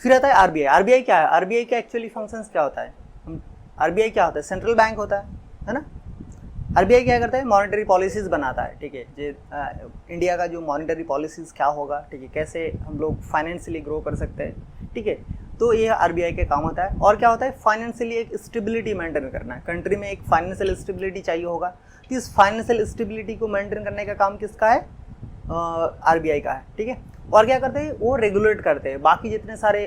फिर आता है आरबीआई। आरबीआई क्या है? आरबीआई का एक्चुअली फंक्शंस क्या होता है? आरबीआई क्या होता है? सेंट्रल बैंक होता है ना। आरबीआई क्या करता है? मॉनेटरी पॉलिसीज़ बनाता है, ठीक है। ये इंडिया का जो मॉनेटरी पॉलिसीज़ क्या होगा, ठीक है, कैसे हम लोग फाइनेंशियली ग्रो कर सकते हैं, ठीक है। तो ये आरबीआई के काम होता है। और क्या होता है? फाइनेंशियली एक स्टेबिलिटी मेंटेन करना है। कंट्री में एक फाइनेंशियल स्टेबिलिटी चाहिए होगा, तो इस फाइनेंशियल स्टेबिलिटी को मेंटेन करने का काम किसका है? आरबीआई का है, ठीक है। और क्या करते हैं? वो रेगुलेट करते हैं बाकी जितने सारे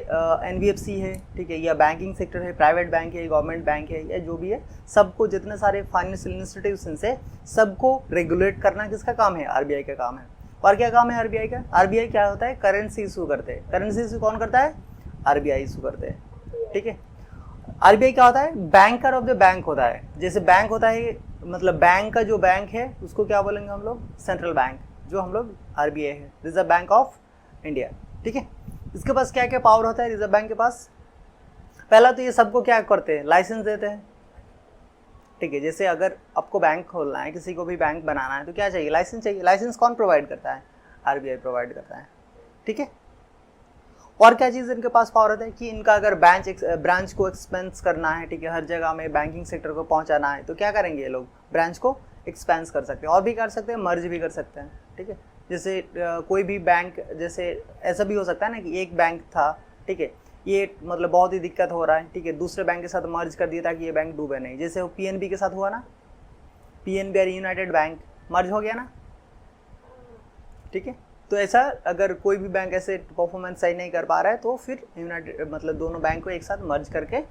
एनबीएफसी है, ठीक है, या बैंकिंग सेक्टर है, प्राइवेट बैंक है, गवर्नमेंट बैंक है, या जो भी है, सबको, जितने सारे फाइनेंशियल इंस्टीट्यूशंस है, सबको रेगुलेट करना किसका काम है? आरबीआई का काम है। और क्या काम है आरबीआई का? आरबीआई क्या होता है? करेंसी इशू करते हैं। करेंसी इशू कौन करता है? आरबीआई इशू करते हैं, ठीक है। आरबीआई क्या होता है? बैंकर ऑफ द बैंक होता है। जैसे बैंक होता है, मतलब बैंक का जो बैंक है उसको क्या बोलेंगे हम लोग? Central bank. जो हम लोग आरबीआई है, रिजर्व बैंक ऑफ इंडिया, ठीक है। इसके पास क्या क्या पावर होता है रिजर्व बैंक के पास? पहला तो ये सबको क्या करते हैं? लाइसेंस देते हैं, ठीक है। जैसे अगर आपको बैंक खोलना है, किसी को भी बैंक बनाना है, तो क्या चाहिए? लाइसेंस चाहिए। लाइसेंस कौन प्रोवाइड करता है? आरबीआई प्रोवाइड करता है, ठीक है। और क्या चीज़ इनके पास पावर होता है कि इनका अगर ब्रांच को एक्सपेंस करना है, ठीक है, हर जगह में बैंकिंग सेक्टर को पहुंचाना है, तो क्या करेंगे ये लोग? ब्रांच को एक्सपेंस कर सकते हैं। और भी कर सकते हैं, मर्ज भी कर सकते हैं, ठीक है। जैसे कोई भी बैंक, जैसे ऐसा भी हो सकता है ना कि एक बैंक था, ठीक है, ये मतलब बहुत ही दिक्कत हो रहा है, ठीक है, दूसरे बैंक के साथ मर्ज कर दिया ताकि ये बैंक डूबे नहीं। जैसे वो पीएनबी के साथ हुआ ना, पीएनबी और यूनाइटेड बैंक मर्ज हो गया ना, ठीक है। तो ऐसा अगर कोई भी बैंक ऐसे परफॉर्मेंस सही नहीं कर पा रहा है, तो फिर यूनाइटेड, मतलब दोनों बैंक को एक साथ मर्ज करके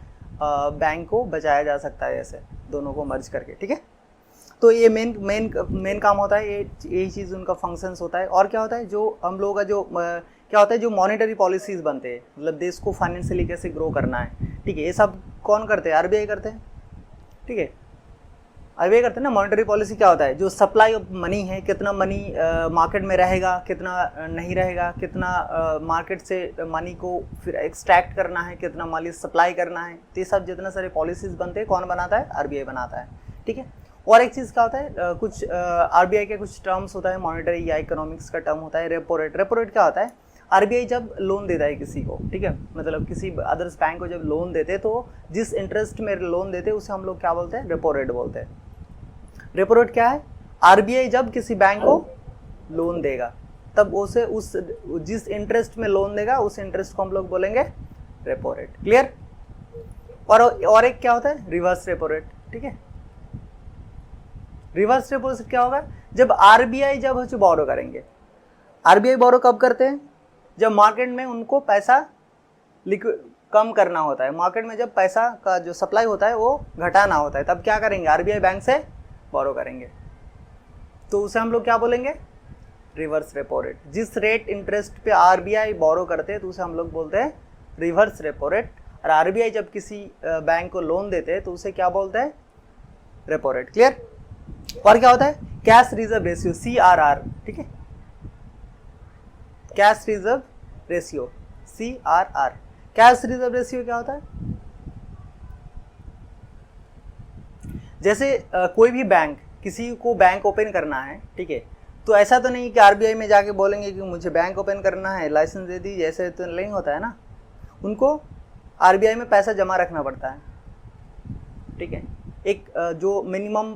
बैंक को बचाया जा सकता है, ऐसे दोनों को मर्ज करके, ठीक है। तो ये मेन काम होता है, यही चीज़ उनका फंक्शंस होता है। और क्या होता है? जो हम लोगों का जो क्या होता है? जो मॉनेटरी पॉलिसीज़ बनते हैं, मतलब देश को फाइनेंशियली कैसे ग्रो करना है, ठीक है, ये सब कौन करते हैं? आरबीआई करते हैं, ठीक है। आरबीआई करते हैं ना। मॉनेटरी पॉलिसी क्या होता है? जो सप्लाई ऑफ मनी है, कितना मनी मार्केट में रहेगा, कितना नहीं रहेगा, कितना मार्केट से मनी को फिर एक्सट्रैक्ट करना है, कितना मनी सप्लाई करना है, तो ये सब जितने सारे पॉलिसीज़ बनते हैं, कौन बनाता है? आरबीआई बनाता है, ठीक है। और एक चीज़ क्या होता है? कुछ आरबीआई के कुछ टर्म्स होता है, मॉनेटरी या इकोनॉमिक्स का टर्म होता है, रेपो रेट। रेपो रेट क्या होता है? आरबीआई जब लोन देता है किसी को, ठीक है, मतलब किसी अदर्स बैंक को जब लोन देते हैं, तो जिस इंटरेस्ट में लोन देते हैं उसे हम लोग क्या बोलते हैं? रेपो रेट बोलते हैं। रेपो रेट क्या है? आरबीआई जब किसी बैंक को लोन देगा, तब उसे उस जिस इंटरेस्ट में लोन देगा, उस इंटरेस्ट को हम लोग बोलेंगे रेपो रेट। क्लियर? और एक क्या होता है? रिवर्स रेपो रेट, ठीक है। रिवर्स रेपो रेट क्या होगा? जब आरबीआई जब बोरो करेंगे। आरबीआई बोरो कब करते हैं? जब मार्केट में उनको पैसा कम करना होता है, मार्केट में जब पैसा का जो सप्लाई होता है वो घटाना होता है, तब क्या करेंगे? आरबीआई बैंक से बोरो करेंगे, तो उसे हम लोग क्या बोलेंगे? Reverse repo rate. जिस रेट इंटरेस्ट पे आरबीआई बोरो करते हैं, तो उसे हम लोग बोलते हैं रिवर्स रेपो रेट। और आरबीआई जब किसी बैंक को लोन देते हैं, तो उसे क्या बोलते हैं? Repo rate. क्लियर? और क्या होता है? कैश रिजर्व रेशियो, CRR, ठीक है। Cash reserve ratio, CRR। Cash reserve ratio क्या होता है? जैसे कोई भी बैंक, किसी को बैंक ओपन करना है, ठीक है, तो ऐसा तो नहीं कि आरबीआई में जाके बोलेंगे कि मुझे बैंक ओपन करना है, लाइसेंस दे दीजिए, ऐसे तो नहीं होता है ना। उनको आरबीआई में पैसा जमा रखना पड़ता है, ठीक है। एक जो मिनिमम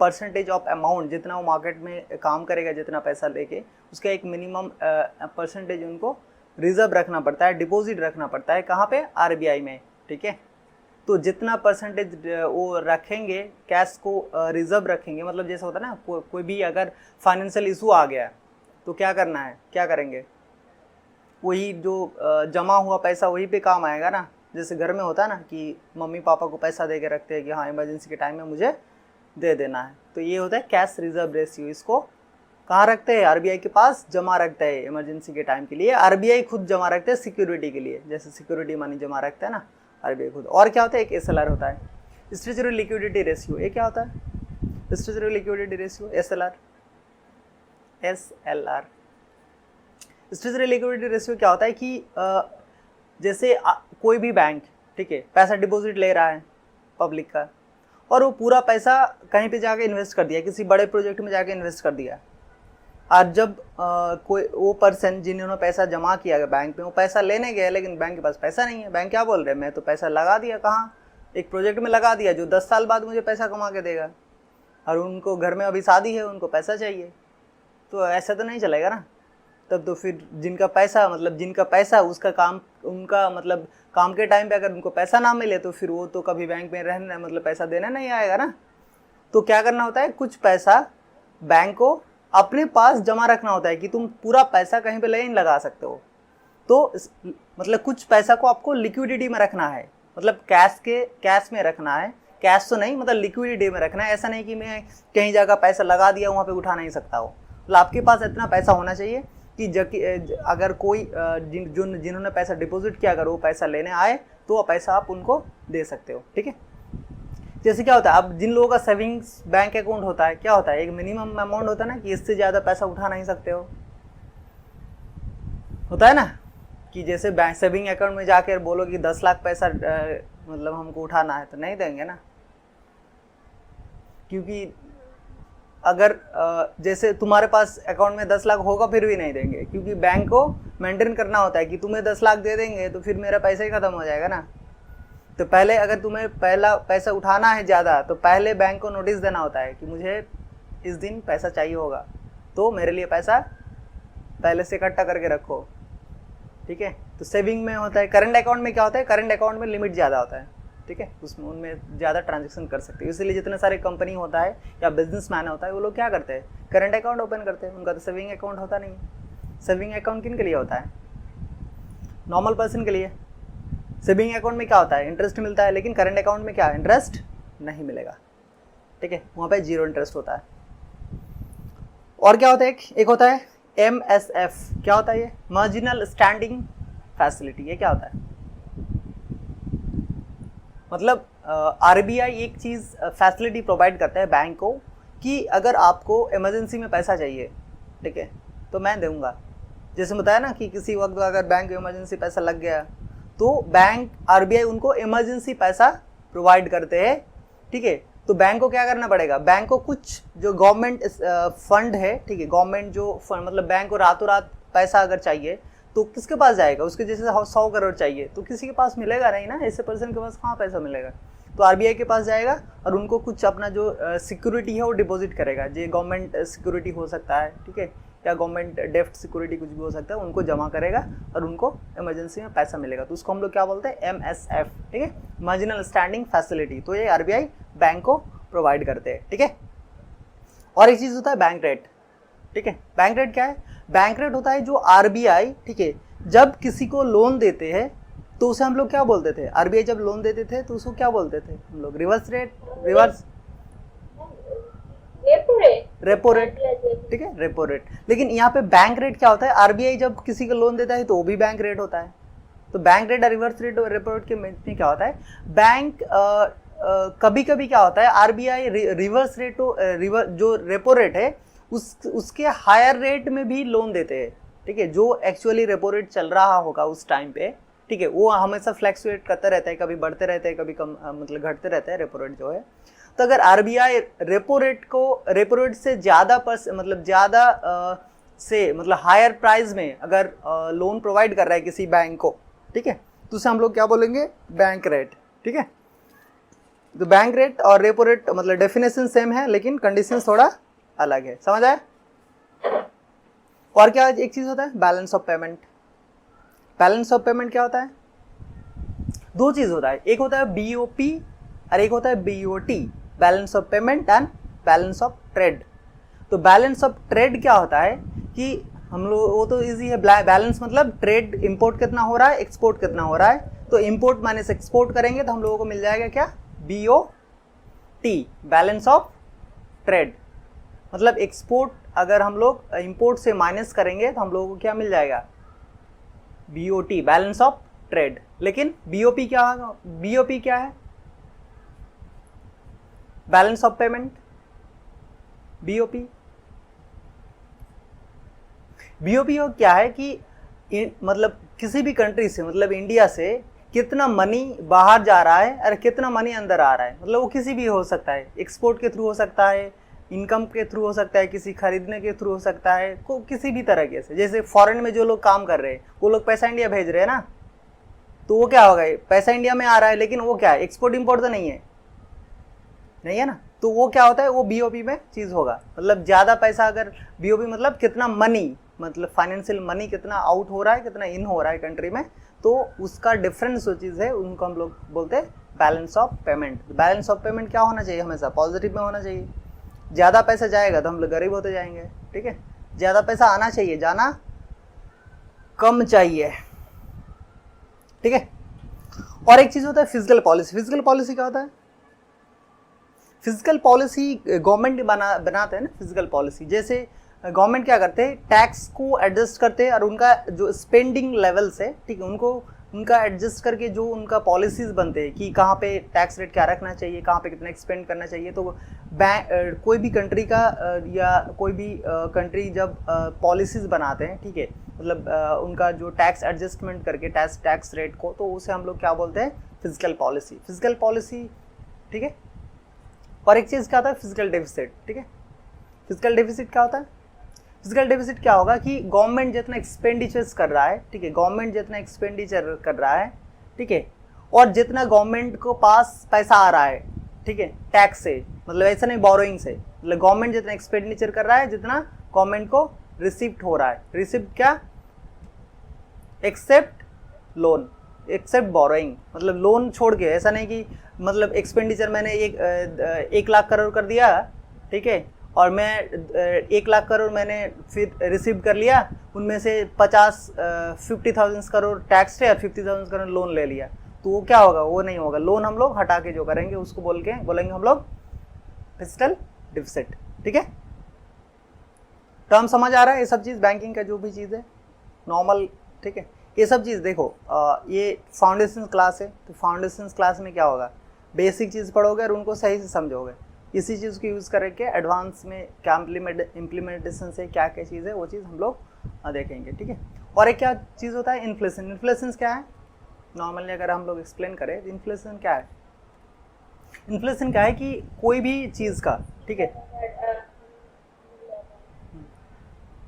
परसेंटेज ऑफ अमाउंट, जितना वो मार्केट में काम करेगा, जितना पैसा लेके, उसका एक मिनिमम परसेंटेज उनको रिजर्व रखना पड़ता है, डिपॉजिट रखना पड़ता है। कहाँ पे? आरबीआई में, ठीक है। तो जितना परसेंटेज वो रखेंगे, कैश को रिजर्व रखेंगे, मतलब जैसे होता है ना, कोई भी अगर फाइनेंशियल इशू आ गया, तो क्या करना है? क्या करेंगे? वही जो जमा हुआ पैसा वही पे काम आएगा ना। जैसे घर में होता है ना कि मम्मी पापा को पैसा दे के रखते हैं कि हाँ, इमरजेंसी के टाइम में मुझे दे देना है, तो ये होता है कैश रिजर्व रेशियो। इसको कहाँ रखते हैं? आरबीआई के पास जमा रखता है इमरजेंसी के टाइम के लिए। आरबीआई खुद जमा रखते हैं सिक्योरिटी के लिए, जैसे सिक्योरिटी मनी जमा रखता है ना आरबीआई खुद। और क्या होता है? एक एसएलआर होता है, स्ट्रेचरी लिक्विडिटी रेशियो। ये क्या होता है? Statutory liquidity ratio, SLR. Statutory liquidity ratio क्या होता है कि जैसे कोई भी बैंक, ठीक है, पैसा डिपॉजिट ले रहा है पब्लिक का, और वो पूरा पैसा कहीं पे जाके इन्वेस्ट कर दिया, किसी बड़े प्रोजेक्ट में जाके इन्वेस्ट कर दिया, आज जब कोई वो पर्सन जिन्होंने पैसा जमा किया है बैंक में, वो पैसा लेने गए लेकिन बैंक के पास पैसा नहीं है। बैंक क्या बोल रहे हैं, मैं तो पैसा लगा दिया, कहाँ, एक प्रोजेक्ट में लगा दिया जो 10 साल बाद मुझे पैसा कमा के देगा, और उनको घर में अभी शादी है, उनको पैसा चाहिए, तो ऐसा तो नहीं चलेगा ना। तब तो फिर जिनका पैसा उसका काम, उनका मतलब काम के टाइम पे अगर उनको पैसा ना मिले तो फिर वो तो कभी बैंक में रहना मतलब पैसा देना नहीं आएगा ना। तो क्या करना होता है, कुछ पैसा बैंक को अपने पास जमा रखना होता है कि तुम पूरा पैसा कहीं पे नहीं लगा सकते हो। तो मतलब कुछ पैसा को आपको लिक्विडिटी में रखना है, मतलब कैश में रखना है, कैश तो नहीं मतलब लिक्विडिटी में रखना है। ऐसा नहीं कि मैं कहीं जगह पैसा लगा दिया वहाँ पे उठा नहीं सकता हो, मतलब आपके पास इतना पैसा होना चाहिए कि अगर कोई जिन्होंने पैसा डिपॉजिट किया अगर वो पैसा लेने आए तो वो पैसा आप उनको दे सकते हो, ठीक है। जैसे क्या होता है, अब जिन लोगों का सेविंग्स बैंक अकाउंट होता है, क्या होता है, एक मिनिमम अमाउंट होता है ना कि इससे ज़्यादा पैसा उठा नहीं सकते हो, होता है ना कि जैसे बैंक सेविंग अकाउंट में जाकर बोलो कि 10 लाख पैसा मतलब हमको उठाना है तो नहीं देंगे ना, क्योंकि अगर जैसे तुम्हारे पास अकाउंट में 10 लाख होगा फिर भी नहीं देंगे, क्योंकि बैंक को मेंटेन करना होता है कि तुम्हें 10 लाख दे देंगे तो फिर मेरा पैसा ही ख़त्म हो जाएगा ना। तो पहले अगर तुम्हें पहला पैसा उठाना है ज़्यादा तो पहले बैंक को नोटिस देना होता है कि मुझे इस दिन पैसा चाहिए होगा, तो मेरे लिए पैसा पहले से इकट्ठा करके रखो, ठीक है। तो सेविंग में होता है, करंट अकाउंट में क्या होता है, करंट अकाउंट में लिमिट ज़्यादा होता है, ठीक है, उसमें उनमें ज़्यादा ट्रांजेक्शन कर सकते हैं। इसीलिए जितने सारे कंपनी होता है या बिजनेसमैन होता है वो लोग क्या करते हैं, करंट अकाउंट ओपन करते हैं, उनका तो सेविंग अकाउंट होता नहीं है। सेविंग अकाउंट किन के लिए होता है, नॉर्मल पर्सन के लिए। सेविंग अकाउंट में क्या होता है, इंटरेस्ट मिलता है, लेकिन करंट अकाउंट में क्या इंटरेस्ट नहीं मिलेगा, ठीक है, वहाँ पे 0 इंटरेस्ट होता है। और क्या होता है, एक होता है MSF, क्या होता है ये, मार्जिनल स्टैंडिंग फैसिलिटी। ये क्या होता है, मतलब RBI एक चीज़ फैसिलिटी प्रोवाइड करता है बैंक को कि अगर आपको इमरजेंसी में पैसा चाहिए, ठीक है, तो मैं दूंगा। जैसे बताया ना कि किसी वक्त अगर बैंक को इमरजेंसी पैसा लग गया तो बैंक RBI उनको इमरजेंसी पैसा प्रोवाइड करते हैं, ठीक है। तो बैंक को क्या करना पड़ेगा, बैंक को कुछ जो गवर्नमेंट फंड है, ठीक है, गवर्नमेंट जो फंड मतलब बैंक को रातों रात पैसा अगर चाहिए तो किसके पास जाएगा, उसके जैसे 100 करोड़ चाहिए तो किसी के पास मिलेगा नहीं ना, ऐसे पर्सन के पास कहाँ पैसा मिलेगा। तो RBI के पास जाएगा और उनको कुछ अपना जो सिक्योरिटी है वो डिपॉजिट करेगा, जो गवर्नमेंट सिक्योरिटी हो सकता है, ठीक है, या गवर्नमेंट डेफ्ट सिक्योरिटी कुछ भी हो सकता है, उनको जमा करेगा और उनको इमरजेंसी में पैसा मिलेगा। तो उसको हम लोग क्या बोलते हैं, MSF, ठीक है, मार्जिनल स्टैंडिंग फैसिलिटी। तो ये RBI बैंक को प्रोवाइड करते हैं, ठीक है। और एक चीज़ होता है बैंक रेट, ठीक है। बैंक रेट क्या है, बैंक रेट होता है जो RBI, ठीक है, जब किसी को लोन देते हैं तो उसे हम लोग क्या बोलते थे, RBI जब लोन देते थे तो उसको क्या बोलते थे हम लोग, रिवर्स रेपो रेट, ठीक है, रेपो रेट। लेकिन यहाँ पे बैंक रेट क्या होता है, RBI जब किसी को लोन देता है तो वो भी बैंक रेट होता है। तो बैंक रेट और रिवर्स रेट और रेपो रेट के में क्या होता है, बैंक कभी कभी क्या होता है, RBI रिवर्स रेट जो रेपो रेट है उसके हायर रेट में भी लोन देते हैं, ठीक है, जो एक्चुअली रेपो रेट चल रहा होगा उस टाइम पे, ठीक है, वो हमेशा फ्लैक्चुएट करता रहता है, कभी बढ़ते रहते हैं, कभी कम मतलब घटते रहते हैं रेपो रेट जो है। तो अगर RBI रेपो रेट से ज़्यादा मतलब हायर प्राइस में अगर लोन प्रोवाइड कर रहा है किसी बैंक को, ठीक है, तो उसे हम लोग क्या बोलेंगे, बैंक रेट, ठीक है। तो बैंक रेट और रेपो रेट मतलब डेफिनेशन सेम है लेकिन कंडीशन थोड़ा अलग है, समझ आया। और क्या एक चीज़ होता है, balance of payment. Balance of payment क्या होता है, दो चीज़ होता है, एक होता है BOP और एक होता है BOT, balance of payment and balance of trade. तो बैलेंस ऑफ ट्रेड क्या होता है कि हम लोग, वो तो इजी है, बैलेंस मतलब ट्रेड, इंपोर्ट कितना हो रहा है, एक्सपोर्ट कितना हो रहा है, तो इंपोर्ट माइनस एक्सपोर्ट करेंगे तो हम लोगों को मिल जाएगा क्या, BOT, बैलेंस ऑफ ट्रेड। मतलब एक्सपोर्ट अगर हम लोग इंपोर्ट से माइनस करेंगे तो हम लोगों को क्या मिल जाएगा, BOT, बैलेंस ऑफ ट्रेड। लेकिन BOP क्या है, बैलेंस ऑफ पेमेंट। BOP क्या है कि मतलब किसी भी कंट्री से, मतलब इंडिया से कितना मनी बाहर जा रहा है और कितना मनी अंदर आ रहा है, मतलब वो किसी भी हो सकता है, एक्सपोर्ट के थ्रू हो सकता है, इनकम के थ्रू हो सकता है, किसी खरीदने के थ्रू हो सकता है, को किसी भी तरह के से। जैसे फॉरेन में जो लोग काम कर रहे हैं वो लोग पैसा इंडिया भेज रहे हैं ना, तो वो क्या होगा, पैसा इंडिया में आ रहा है, लेकिन वो क्या है, एक्सपोर्ट इंपोर्ट तो नहीं है, नहीं है ना। तो वो क्या होता है, वो बीओपी में चीज़ होगा। मतलब ज़्यादा पैसा अगर बीओपी मतलब कितना मनी, मतलब फाइनेंशियल मनी कितना आउट हो रहा है, कितना इन हो रहा है कंट्री में, तो उसका डिफरेंस जो चीज़ है उनको हम लोग बोलते हैं balance of payment. Balance of payment क्या होना चाहिए, हमेशा पॉजिटिव में होना चाहिए। ज़्यादा पैसा जाएगा तो हम लोग गरीब होते जाएंगे, ठीक है। ज़्यादा पैसा आना चाहिए, जाना कम चाहिए, ठीक है। और एक चीज़ होता है फिजिकल पॉलिसी। फिजिकल पॉलिसी क्या होता है, फिजिकल पॉलिसी गवर्नमेंट बनाते हैं ना फिजिकल पॉलिसी। जैसे गवर्नमेंट क्या करते हैं, टैक्स को एडजस्ट करते हैं और उनका जो स्पेंडिंग लेवल्स है, ठीक है, उनको उनका एडजस्ट करके जो उनका पॉलिसीज़ बनते हैं कि कहाँ पे टैक्स रेट क्या रखना चाहिए, कहाँ पे कितना एक्सपेंड करना चाहिए। तो कोई भी कंट्री का या कोई भी कंट्री जब पॉलिसीज़ बनाते हैं, ठीक है, मतलब उनका जो टैक्स एडजस्टमेंट करके टैक्स रेट को, तो उसे हम लोग क्या बोलते हैं, फिजिकल पॉलिसी। फिजिकल पॉलिसी, ठीक है। और एक चीज़ क्या होता है, फिजिकल डेफिसिट, ठीक है। फिजिकल डेफिसिट क्या होता है, फिजिकल डेफिसिट क्या होगा कि गवर्नमेंट जितना एक्सपेंडिचर्स कर रहा है, ठीक है, गवर्नमेंट जितना एक्सपेंडिचर कर रहा है, ठीक है, और जितना गवर्नमेंट को पास पैसा आ रहा है, ठीक है, टैक्स से, मतलब ऐसा नहीं बोरोइंग से, मतलब गवर्नमेंट जितना एक्सपेंडिचर कर रहा है, जितना गवर्नमेंट को रिसिप्ट हो रहा है। रिसिप्ट क्या, एक्सेप्ट लोन, एक्सेप्ट बोरोइंग, मतलब लोन छोड़ के। ऐसा नहीं कि मतलब एक्सपेंडिचर मैंने 1 लाख करोड़ कर दिया, ठीक है, और मैं 1 लाख करोड़ मैंने फिर रिसीव कर लिया, उनमें से 50,000 करोड़ टैक्स है और 50,000 करोड़ लोन ले लिया, तो वो क्या होगा, वो नहीं होगा। लोन हम लोग हटा के जो करेंगे उसको बोलेंगे हम लोग फिस्कल डिफिसिट, ठीक है। टर्म समझ आ रहा है, ये सब चीज़ बैंकिंग का जो भी चीज़ है नॉर्मल, ठीक है। ये सब चीज़ देखो, ये फाउंडेशन क्लास है, तो फाउंडेशन क्लास में क्या होगा, बेसिक चीज़ पढ़ोगे और उनको सही से समझोगे। इसी चीज़ को यूज़ करके एडवांस में क्या इम्प्लीमेंटेशन से क्या क्या चीज़ है वो चीज़ हम लोग देखेंगे, ठीक है। और एक क्या चीज़ होता है, इन्फ्लेशन। इन्फ्लेशन क्या है, नॉर्मली अगर हम लोग एक्सप्लेन करें तो इन्फ्लेशन क्या है, इन्फ्लेशन क्या है कि कोई भी चीज़ का, ठीक है,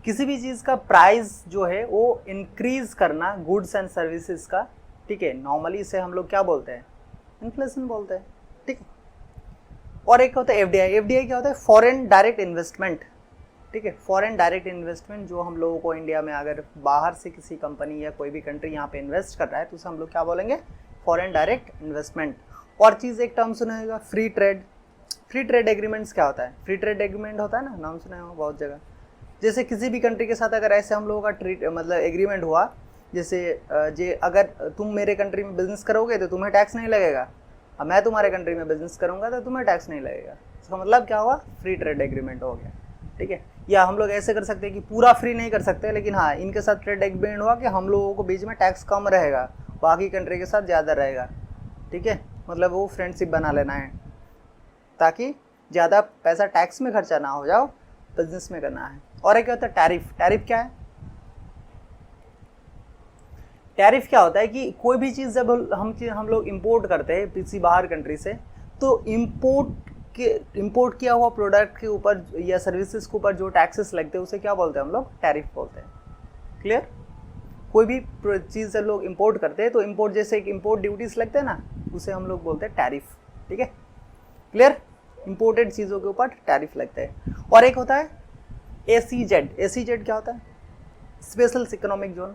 किसी भी चीज़ का प्राइस जो है वो इंक्रीज करना, गुड्स एंड सर्विसेज का, ठीक है, नॉर्मली इसे हम लोग क्या बोलते हैं, इन्फ्लेशन बोलते हैं, ठीक है। और एक होता है एफडीआई। एफडीआई क्या होता है, फॉरेन डायरेक्ट इन्वेस्टमेंट, ठीक है। फॉरेन डायरेक्ट इन्वेस्टमेंट जो हम लोगों को इंडिया में अगर बाहर से किसी कंपनी या कोई भी कंट्री यहाँ पे इन्वेस्ट कर रहा है तो उसे हम लोग क्या बोलेंगे, फॉरेन डायरेक्ट इन्वेस्टमेंट। और चीज़ एक टर्म सुना होगा, free trade. Free trade agreements क्या होता है, फ्री ट्रेड एग्रीमेंट होता है ना, नाम सुना होगा बहुत जगह। जैसे किसी भी कंट्री के साथ अगर ऐसे हम लोगों का मतलब एग्रीमेंट हुआ, जैसे अगर तुम मेरे कंट्री में बिजनेस करोगे तो तुम्हें टैक्स नहीं लगेगा, अब मैं तुम्हारे कंट्री में बिजनेस करूंगा तो तुम्हें टैक्स नहीं लगेगा। इसका मतलब क्या हुआ, फ्री ट्रेड एग्रीमेंट हो गया, ठीक है। या हम लोग ऐसे कर सकते हैं कि पूरा फ्री नहीं कर सकते, लेकिन हाँ इनके साथ ट्रेड एग्रीमेंट हुआ कि हम लोगों को बीच में टैक्स कम रहेगा, बाकी कंट्री के साथ ज़्यादा रहेगा, ठीक है। मतलब वो फ्रेंडशिप बना लेना है ताकि ज़्यादा पैसा टैक्स में खर्चा ना हो जाओ, बिजनेस में करना है। और एक क्या होता है टैरिफ। टैरिफ क्या है, टैरिफ क्या होता है कि कोई भी चीज़ जब हम लोग इंपोर्ट करते हैं किसी बाहर कंट्री से, तो इंपोर्ट किया हुआ प्रोडक्ट के ऊपर या सर्विसेज के ऊपर जो टैक्सेस लगते हैं उसे क्या बोलते हैं हम लोग, टैरिफ बोलते हैं। क्लियर। कोई भी चीज़ जब लोग इंपोर्ट करते हैं तो इंपोर्ट जैसे एक इंपोर्ट ड्यूटीज लगते हैं ना, उसे हम लोग बोलते हैं टैरिफ, ठीक है। क्लियर। इंपोर्टेड चीज़ों के ऊपर टैरिफ लगते हैं। और एक होता है ACZ। ACZ क्या होता है, स्पेशल इकोनॉमिक जोन।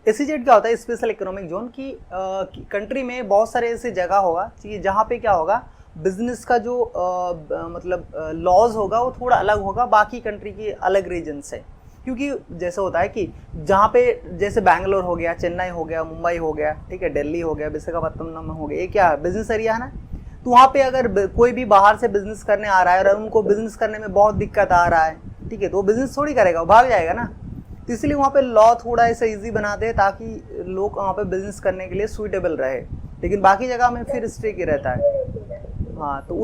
ACZ क्या होता है, स्पेशल इकोनॉमिक जोन की कंट्री में बहुत सारे ऐसे जगह होगा कि जहाँ पे क्या होगा, बिजनेस का जो मतलब लॉज होगा वो थोड़ा अलग होगा बाकी कंट्री के अलग रीजन से। क्योंकि जैसे होता है कि जहाँ पे जैसे बैंगलोर हो गया, चेन्नई हो गया, मुंबई हो गया, ठीक है, दिल्ली हो गया, विशाखापत्तनम हो गया, ये क्या है, बिजनेस एरिया है ना। तो वहाँ पे अगर कोई भी बाहर से बिजनेस करने आ रहा है और उनको बिजनेस करने में बहुत दिक्कत आ रहा है, ठीक है, तो वो बिजनेस थोड़ी करेगा, वो भाग जाएगा ना। तो इसलिए वहाँ पे लॉ थोड़ा ऐसा ईजी बनाते हैं ताकि लोग वहाँ पे बिजनेस करने के लिए सूटेबल रहे, लेकिन बाकी जगह में फिर स्ट्रिक्ट ही रहता है। हाँ तो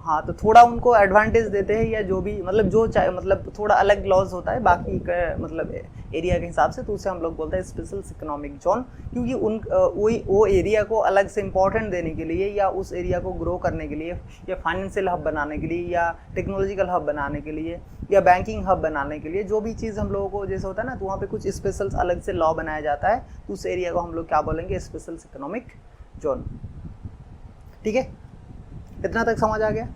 हाँ, तो थोड़ा उनको एडवांटेज देते हैं, या जो भी मतलब जो चाहे मतलब थोड़ा अलग लॉज होता है बाकी का मतलब एरिया के हिसाब से, तो उसे हम लोग बोलते हैं स्पेशल इकोनॉमिक जोन, क्योंकि उन वो एरिया को अलग से इम्पोर्टेंट देने के लिए, या उस एरिया को ग्रो करने के लिए, या फाइनेंशियल हब बनाने के लिए, या टेक्नोलॉजिकल हब बनाने के लिए, या बैंकिंग हब बनाने के लिए, जो भी चीज़ हम लोगों को जैसे होता है ना, तो वहाँ पे कुछ स्पेशल अलग से लॉ बनाया जाता है, तो उस एरिया को हम लोग क्या बोलेंगे, स्पेशल इकोनॉमिक जोन। ठीक है, इतना तक समझ आ गया।